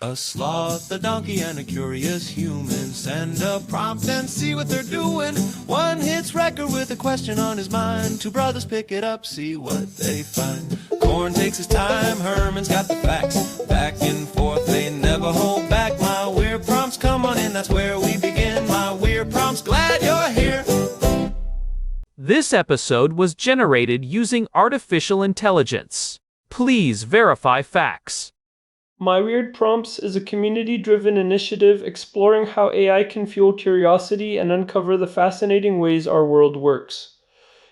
A sloth, a donkey, and a curious human. Send a prompt and see what they're doing. One hits record with a question on his mind. Two brothers pick it up, see what they find. Corn takes his time, Herman's got the facts. Back and forth, they never hold back. My weird prompts, come on in, that's where we begin. My weird prompts, glad you're here. This episode was generated using artificial intelligence. Please verify facts. My Weird Prompts is a community-driven initiative exploring how AI can fuel curiosity and uncover the fascinating ways our world works.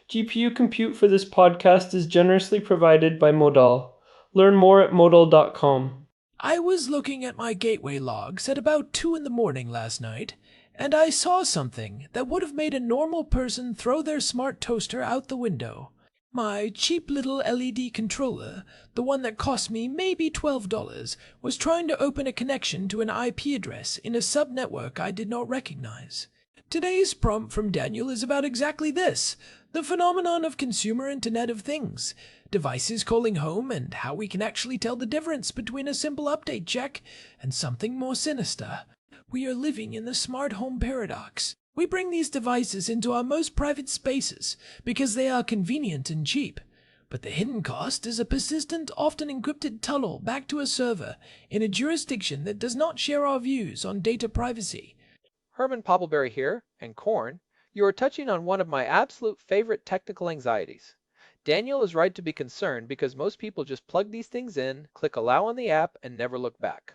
GPU compute for this podcast is generously provided by Modal. Learn more at modal.com. I was looking at my gateway logs at about 2 in the morning last night, and I saw something that would have made a normal person throw their smart toaster out the window. My cheap little LED controller, the one that cost me maybe $12, was trying to open a connection to an IP address in a subnetwork I did not recognize. Today's prompt from Daniel is about exactly this, the phenomenon of consumer Internet of Things, devices calling home, and how we can actually tell the difference between a simple update check and something more sinister. We are living in the smart home paradox. We bring these devices into our most private spaces because they are convenient and cheap. But the hidden cost is a persistent, often encrypted tunnel back to a server in a jurisdiction that does not share our views on data privacy. Herman Poppleberry here, and Corn, you are touching on one of my absolute favorite technical anxieties. Daniel is right to be concerned because most people just plug these things in, click allow on the app, and never look back.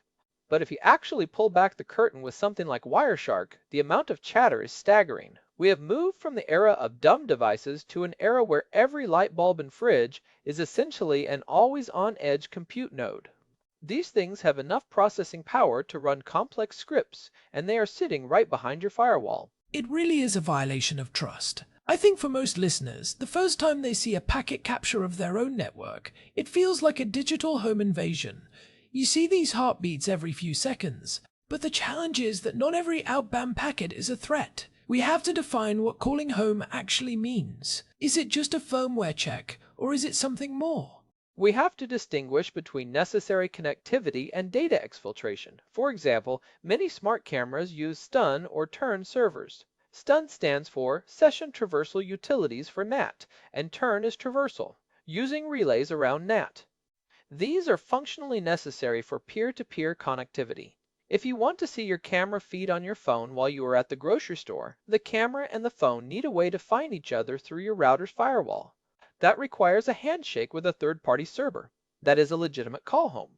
But if you actually pull back the curtain with something like Wireshark, the amount of chatter is staggering. We have moved from the era of dumb devices to an era where every light bulb and fridge is essentially an always-on-edge compute node. These things have enough processing power to run complex scripts, and they are sitting right behind your firewall. It really is a violation of trust. I think for most listeners, the first time they see a packet capture of their own network, it feels like a digital home invasion. You see these heartbeats every few seconds, but the challenge is that not every outbound packet is a threat. We have to define what calling home actually means. Is it just a firmware check, or is it something more? We have to distinguish between necessary connectivity and data exfiltration. For example, many smart cameras use stun or turn servers. Stun stands for Session Traversal Utilities for NAT, and turn is traversal, using relays around NAT. These are functionally necessary for peer-to-peer connectivity. If you want to see your camera feed on your phone while you are at the grocery store, the camera and the phone need a way to find each other through your router's firewall. That requires a handshake with a third-party server. That is a legitimate call home.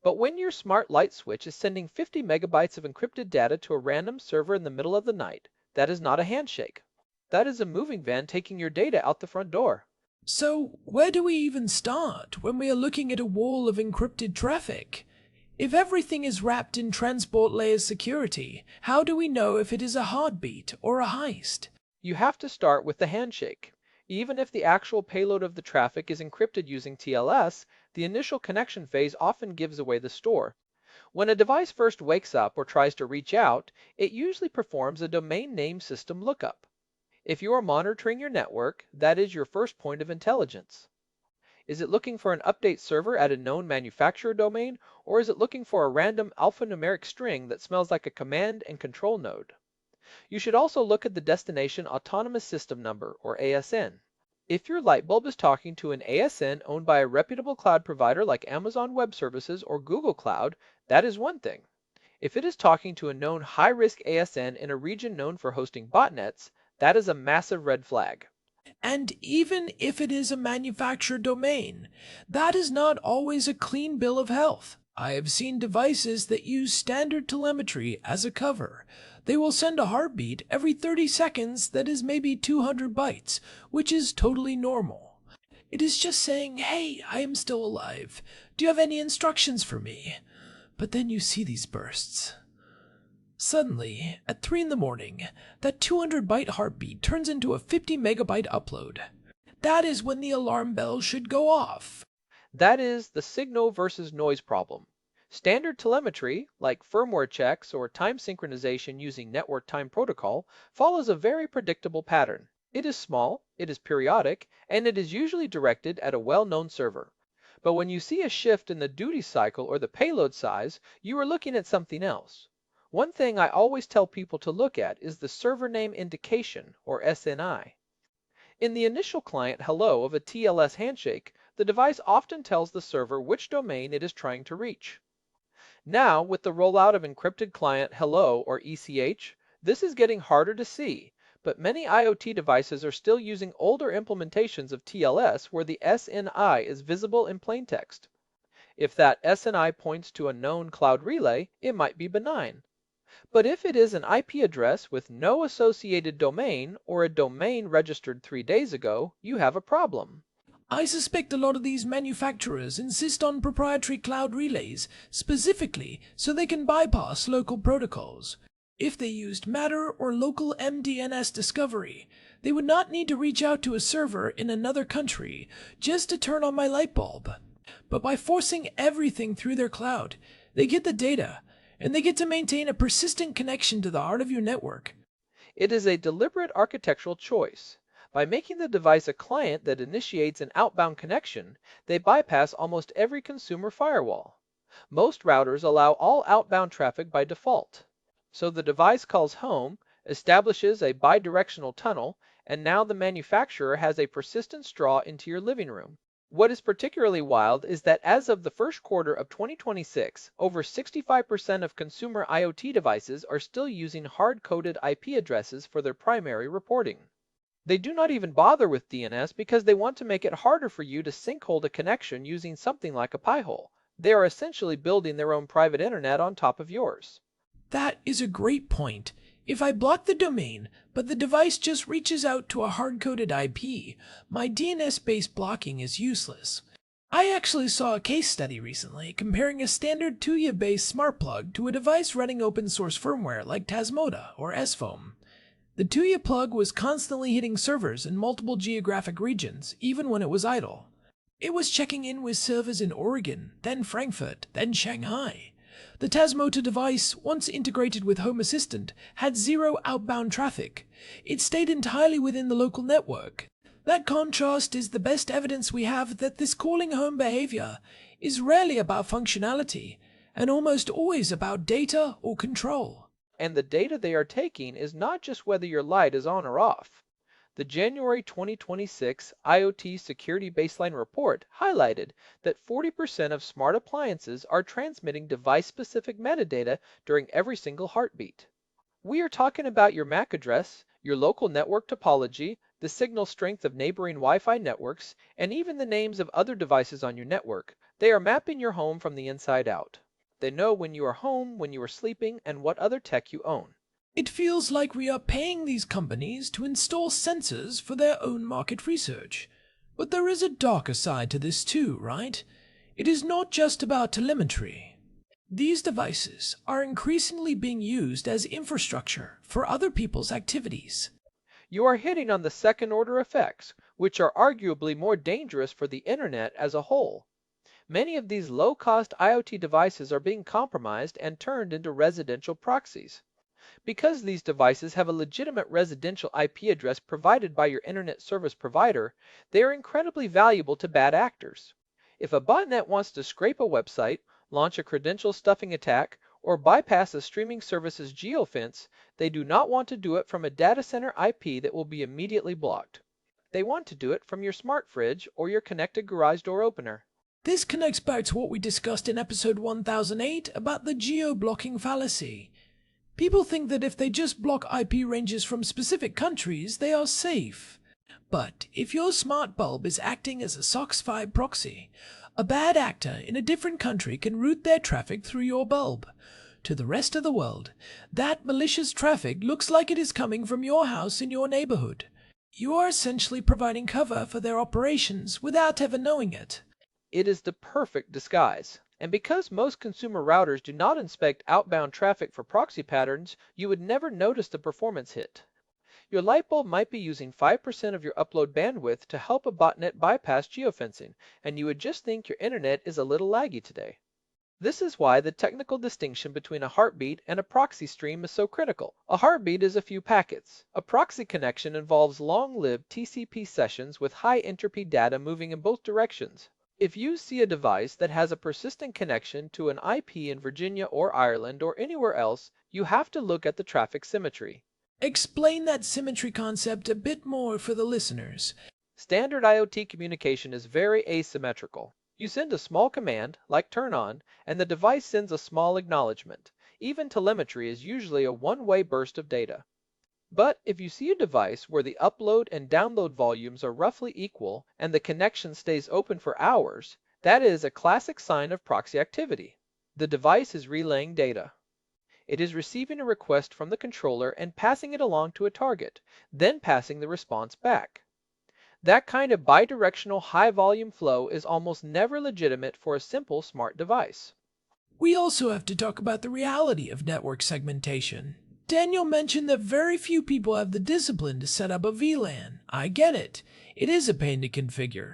But when your smart light switch is sending 50 megabytes of encrypted data to a random server in the middle of the night, that is not a handshake. That is a moving van taking your data out the front door. So, where do we even start when we are looking at a wall of encrypted traffic? If everything is wrapped in transport layer security, how do we know if it is a heartbeat or a heist? You have to start with the handshake. Even if the actual payload of the traffic is encrypted using TLS, the initial connection phase often gives away the store. When a device first wakes up or tries to reach out, it usually performs a domain name system lookup. If you are monitoring your network, that is your first point of intelligence. Is it looking for an update server at a known manufacturer domain, or is it looking for a random alphanumeric string that smells like a command and control node? You should also look at the Destination Autonomous System Number, or ASN. If your light bulb is talking to an ASN owned by a reputable cloud provider like Amazon Web Services or Google Cloud, that is one thing. If it is talking to a known high-risk ASN in a region known for hosting botnets, that is a massive red flag. And even if it is a manufacturer domain, that is not always a clean bill of health. I have seen devices that use standard telemetry as a cover. They will send a heartbeat every 30 seconds that is maybe 200 bytes, which is totally normal. It is just saying, hey, I am still alive. Do you have any instructions for me? But then you see these bursts. Suddenly, at 3 in the morning, that 200-byte heartbeat turns into a 50-megabyte upload. That is when the alarm bell should go off. That is the signal versus noise problem. Standard telemetry, like firmware checks or time synchronization using network time protocol, follows a very predictable pattern. It is small, it is periodic, and it is usually directed at a well-known server. But when you see a shift in the duty cycle or the payload size, you are looking at something else. One thing I always tell people to look at is the server name indication, or SNI. In the initial client hello of a TLS handshake, the device often tells the server which domain it is trying to reach. Now, with the rollout of encrypted client hello, or ECH, this is getting harder to see, but many IoT devices are still using older implementations of TLS where the SNI is visible in plain text. If that SNI points to a known cloud relay, it might be benign. But if it is an IP address with no associated domain or a domain registered 3 days ago, you have a problem. I suspect a lot of these manufacturers insist on proprietary cloud relays specifically so they can bypass local protocols. If they used Matter or local MDNS discovery, they would not need to reach out to a server in another country just to turn on my light bulb. But by forcing everything through their cloud, they get the data, and they get to maintain a persistent connection to the heart of your network. It is a deliberate architectural choice. By making the device a client that initiates an outbound connection, they bypass almost every consumer firewall. Most routers allow all outbound traffic by default. So the device calls home, establishes a bidirectional tunnel, and now the manufacturer has a persistent straw into your living room. What is particularly wild is that as of the first quarter of 2026, over 65% of consumer IoT devices are still using hard-coded IP addresses for their primary reporting. They do not even bother with DNS because they want to make it harder for you to sync-hold a connection using something like a Pi-hole. They are essentially building their own private internet on top of yours. That is a great point. If I block the domain, but the device just reaches out to a hard-coded IP, my DNS-based blocking is useless. I actually saw a case study recently comparing a standard Tuya-based smart plug to a device running open-source firmware like Tasmota or SFOAM. The Tuya plug was constantly hitting servers in multiple geographic regions, even when it was idle. It was checking in with servers in Oregon, then Frankfurt, then Shanghai. The Tasmota device, once integrated with Home Assistant, had zero outbound traffic. It stayed entirely within the local network. That contrast is the best evidence we have that this calling home behavior is rarely about functionality, and almost always about data or control. And the data they are taking is not just whether your light is on or off. The January 2026 IoT Security Baseline Report highlighted that 40% of smart appliances are transmitting device-specific metadata during every single heartbeat. We are talking about your MAC address, your local network topology, the signal strength of neighboring Wi-Fi networks, and even the names of other devices on your network. They are mapping your home from the inside out. They know when you are home, when you are sleeping, and what other tech you own. It feels like we are paying these companies to install sensors for their own market research. But there is a darker side to this too, right? It is not just about telemetry. These devices are increasingly being used as infrastructure for other people's activities. You are hitting on the second-order effects, which are arguably more dangerous for the internet as a whole. Many of these low-cost IoT devices are being compromised and turned into residential proxies. Because these devices have a legitimate residential IP address provided by your internet service provider, they are incredibly valuable to bad actors. If a botnet wants to scrape a website, launch a credential stuffing attack, or bypass a streaming service's geofence, they do not want to do it from a data center IP that will be immediately blocked. They want to do it from your smart fridge or your connected garage door opener. This connects back to what we discussed in episode 1008 about the geo-blocking fallacy. People think that if they just block IP ranges from specific countries, they are safe. But if your smart bulb is acting as a SOX5 proxy, a bad actor in a different country can route their traffic through your bulb to the rest of the world. That malicious traffic looks like it is coming from your house in your neighborhood. You are essentially providing cover for their operations without ever knowing it. It is the perfect disguise. And because most consumer routers do not inspect outbound traffic for proxy patterns, you would never notice the performance hit. Your light bulb might be using 5% of your upload bandwidth to help a botnet bypass geofencing, and you would just think your internet is a little laggy today. This is why the technical distinction between a heartbeat and a proxy stream is so critical. A heartbeat is a few packets. A proxy connection involves long-lived TCP sessions with high entropy data moving in both directions. If you see a device that has a persistent connection to an IP in Virginia or Ireland or anywhere else, you have to look at the traffic symmetry. Explain that symmetry concept a bit more for the listeners. Standard IoT communication is very asymmetrical. You send a small command, like turn on, and the device sends a small acknowledgement. Even telemetry is usually a one-way burst of data. But if you see a device where the upload and download volumes are roughly equal and the connection stays open for hours, that is a classic sign of proxy activity. The device is relaying data. It is receiving a request from the controller and passing it along to a target, then passing the response back. That kind of bidirectional high-volume flow is almost never legitimate for a simple smart device. We also have to talk about the reality of network segmentation. Daniel mentioned that very few people have the discipline to set up a VLAN. I get it. It is a pain to configure.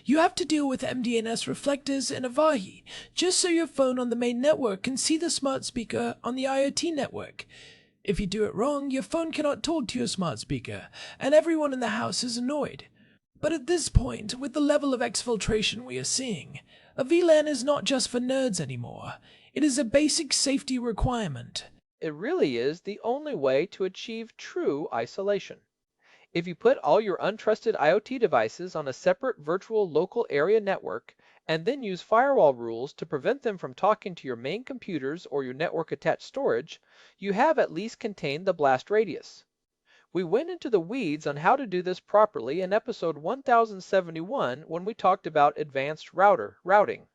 You have to deal with MDNS reflectors and Avahi, just so your phone on the main network can see the smart speaker on the IoT network. If you do it wrong, your phone cannot talk to your smart speaker, and everyone in the house is annoyed. But at this point, with the level of exfiltration we are seeing, a VLAN is not just for nerds anymore. It is a basic safety requirement. It really is the only way to achieve true isolation. If you put all your untrusted IoT devices on a separate virtual local area network and then use firewall rules to prevent them from talking to your main computers or your network-attached storage, you have at least contained the blast radius. We went into the weeds on how to do this properly in episode 1071 when we talked about advanced routing.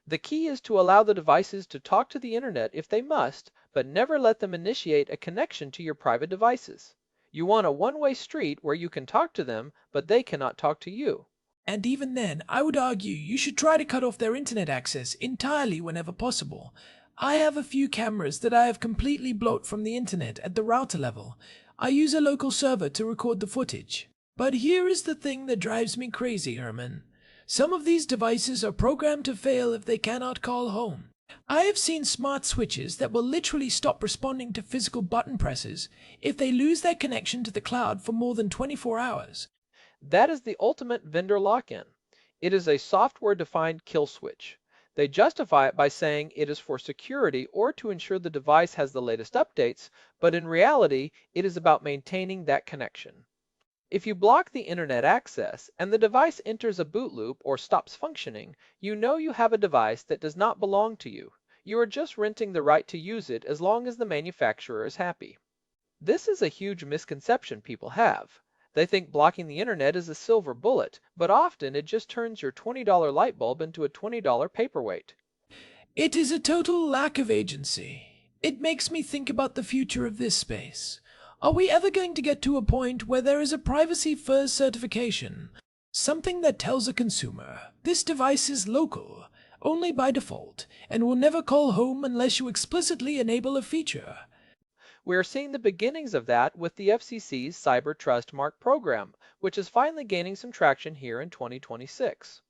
The key is to allow the devices to talk to the internet if they must, but never let them initiate a connection to your private devices. You want a one-way street where you can talk to them, but they cannot talk to you. And even then, I would argue you should try to cut off their internet access entirely whenever possible. I have a few cameras that I have completely blocked from the internet at the router level. I use a local server to record the footage. But here is the thing that drives me crazy, Herman. Some of these devices are programmed to fail if they cannot call home. I have seen smart switches that will literally stop responding to physical button presses if they lose their connection to the cloud for more than 24 hours. That is the ultimate vendor lock-in. It is a software-defined kill switch. They justify it by saying it is for security or to ensure the device has the latest updates, but in reality, it is about maintaining that connection. If you block the internet access and the device enters a boot loop or stops functioning, you know you have a device that does not belong to you. You are just renting the right to use it as long as the manufacturer is happy. This is a huge misconception people have. They think blocking the internet is a silver bullet, but often it just turns your $20 light bulb into a $20 paperweight. It is a total lack of agency. It makes me think about the future of this space. Are we ever going to get to a point where there is a privacy-first certification? Something that tells a consumer, this device is local, only by default, and will never call home unless you explicitly enable a feature. We are seeing the beginnings of that with the FCC's Cyber Trust Mark program, which is finally gaining some traction here in 2026.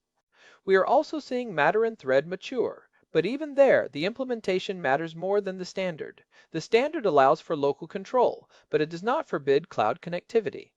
We are also seeing Matter and Thread mature, but even there, the implementation matters more than the standard. The standard allows for local control, but it does not forbid cloud connectivity.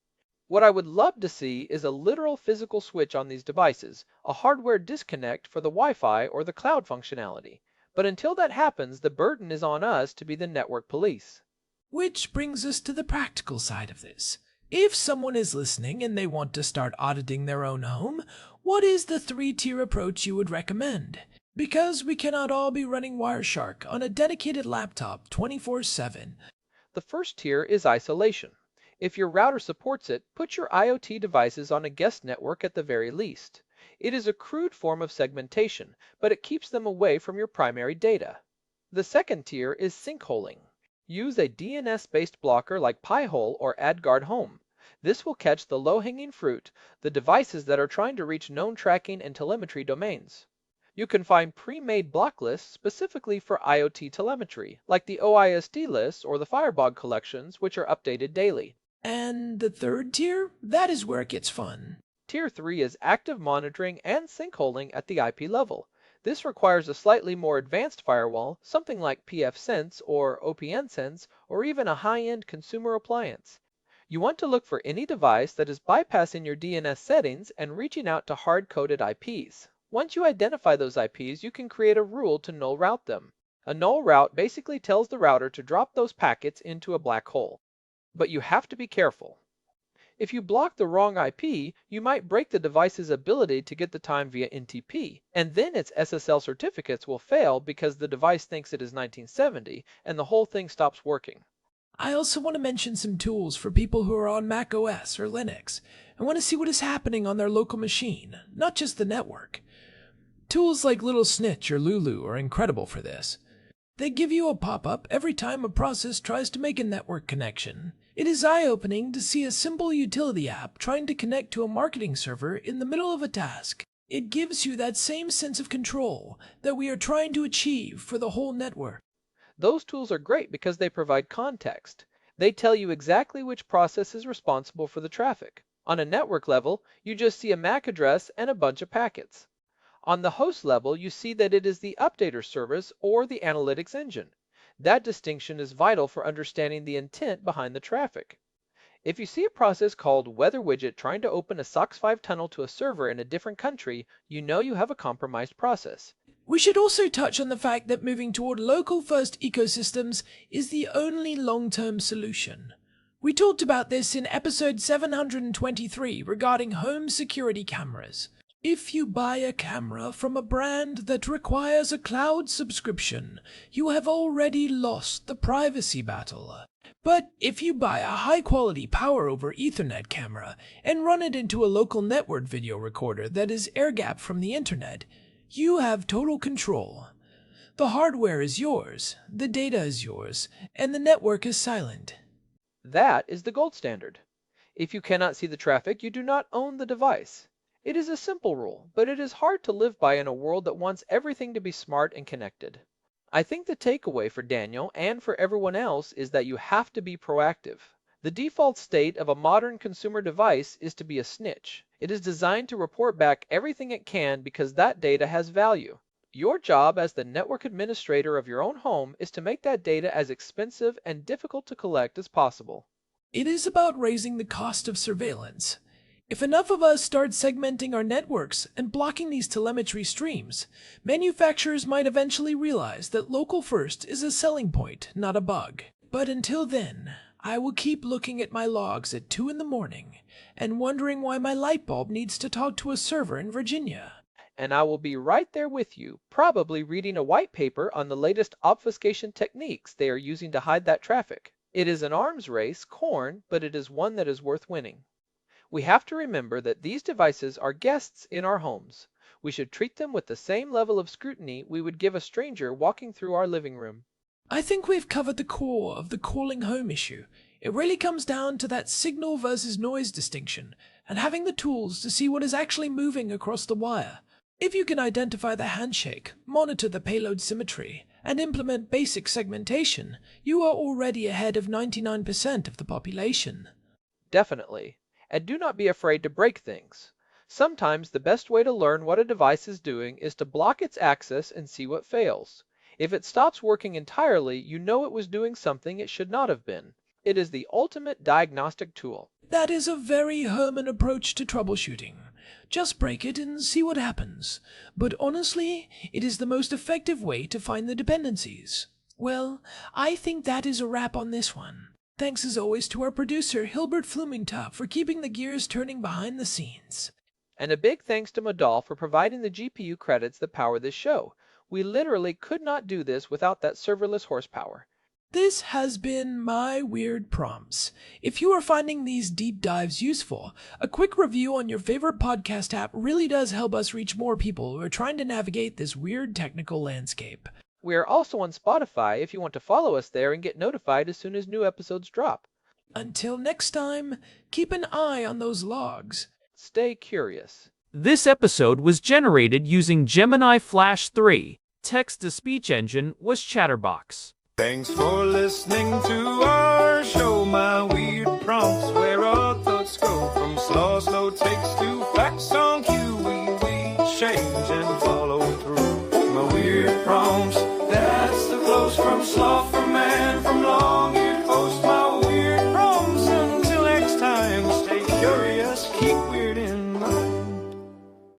What I would love to see is a literal physical switch on these devices, a hardware disconnect for the Wi-Fi or the cloud functionality. But until that happens, the burden is on us to be the network police. Which brings us to the practical side of this. If someone is listening and they want to start auditing their own home, what is the 3-tier approach you would recommend? Because we cannot all be running Wireshark on a dedicated laptop 24/7. The first tier is isolation. If your router supports it, put your IoT devices on a guest network at the very least. It is a crude form of segmentation, but it keeps them away from your primary data. The second tier is sinkholing. Use a DNS-based blocker like Pi-hole or AdGuard Home. This will catch the low-hanging fruit, the devices that are trying to reach known tracking and telemetry domains. You can find pre-made block lists specifically for IoT telemetry, like the OISD lists or the Firebug collections, which are updated daily. And the third tier? That is where it gets fun. Tier 3 is active monitoring and sinkholing at the IP level. This requires a slightly more advanced firewall, something like pfSense or OPNsense, or even a high-end consumer appliance. You want to look for any device that is bypassing your DNS settings and reaching out to hard-coded IPs. Once you identify those IPs, you can create a rule to null route them. A null route basically tells the router to drop those packets into a black hole. But you have to be careful. If you block the wrong IP, you might break the device's ability to get the time via NTP, and then its SSL certificates will fail because the device thinks it is 1970 and the whole thing stops working. I also want to mention some tools for people who are on Mac OS or Linux and want to see what is happening on their local machine, not just the network. Tools like Little Snitch or Lulu are incredible for this. They give you a pop-up every time a process tries to make a network connection. It is eye-opening to see a simple utility app trying to connect to a marketing server in the middle of a task. It gives you that same sense of control that we are trying to achieve for the whole network. Those tools are great because they provide context. They tell you exactly which process is responsible for the traffic. On a network level, you just see a MAC address and a bunch of packets. On the host level, you see that it is the updater service or the analytics engine. That distinction is vital for understanding the intent behind the traffic. If you see a process called Weather Widget trying to open a SOX 5 tunnel to a server in a different country, you know you have a compromised process. We should also touch on the fact that moving toward local-first ecosystems is the only long-term solution. We talked about this in episode 723 regarding home security cameras. If you buy a camera from a brand that requires a cloud subscription, you have already lost the privacy battle. But if you buy a high-quality Power over Ethernet camera and run it into a local network video recorder that is air-gapped from the internet, you have total control. The hardware is yours, the data is yours, and the network is silent. That is the gold standard. If you cannot see the traffic, you do not own the device. It is a simple rule, but it is hard to live by in a world that wants everything to be smart and connected. I think the takeaway for Daniel and for everyone else is that you have to be proactive. The default state of a modern consumer device is to be a snitch. It is designed to report back everything it can because that data has value. Your job as the network administrator of your own home is to make that data as expensive and difficult to collect as possible. It is about raising the cost of surveillance. If enough of us start segmenting our networks and blocking these telemetry streams, manufacturers might eventually realize that local first is a selling point, not a bug. But until then, I will keep looking at my logs at 2 in the morning and wondering why my light bulb needs to talk to a server in Virginia. And I will be right there with you, probably reading a white paper on the latest obfuscation techniques they are using to hide that traffic. It is an arms race, but it is one that is worth winning. We have to remember that these devices are guests in our homes. We should treat them with the same level of scrutiny we would give a stranger walking through our living room. I think we've covered the core of the calling home issue. It really comes down to that signal versus noise distinction and having the tools to see what is actually moving across the wire. If you can identify the handshake, monitor the payload symmetry, and implement basic segmentation, you are already ahead of 99% of the population. Definitely. And do not be afraid to break things. Sometimes the best way to learn what a device is doing is to block its access and see what fails. If it stops working entirely, you know it was doing something it should not have been. It is the ultimate diagnostic tool. That is a very Herman approach to troubleshooting. Just break it and see what happens. But honestly, it is the most effective way to find the dependencies. Well, I think that is a wrap on this one. Thanks as always to our producer, Hilbert Flumingtop, for keeping the gears turning behind the scenes. And a big thanks to Madal for providing the GPU credits that power this show. We literally could not do this without that serverless horsepower. This has been My Weird Prompts. If you are finding these deep dives useful, a quick review on your favorite podcast app really does help us reach more people who are trying to navigate this weird technical landscape. We are also on Spotify if you want to follow us there and get notified as soon as new episodes drop. Until next time, keep an eye on those logs. Stay curious. This episode was generated using Gemini Flash 3. Text-to-speech engine was Chatterbox. Thanks for listening to our show, My Weird Prompts, where our thoughts go from slow takes to facts on cue. We change and follow through. My weird prompts, that's the close from sloth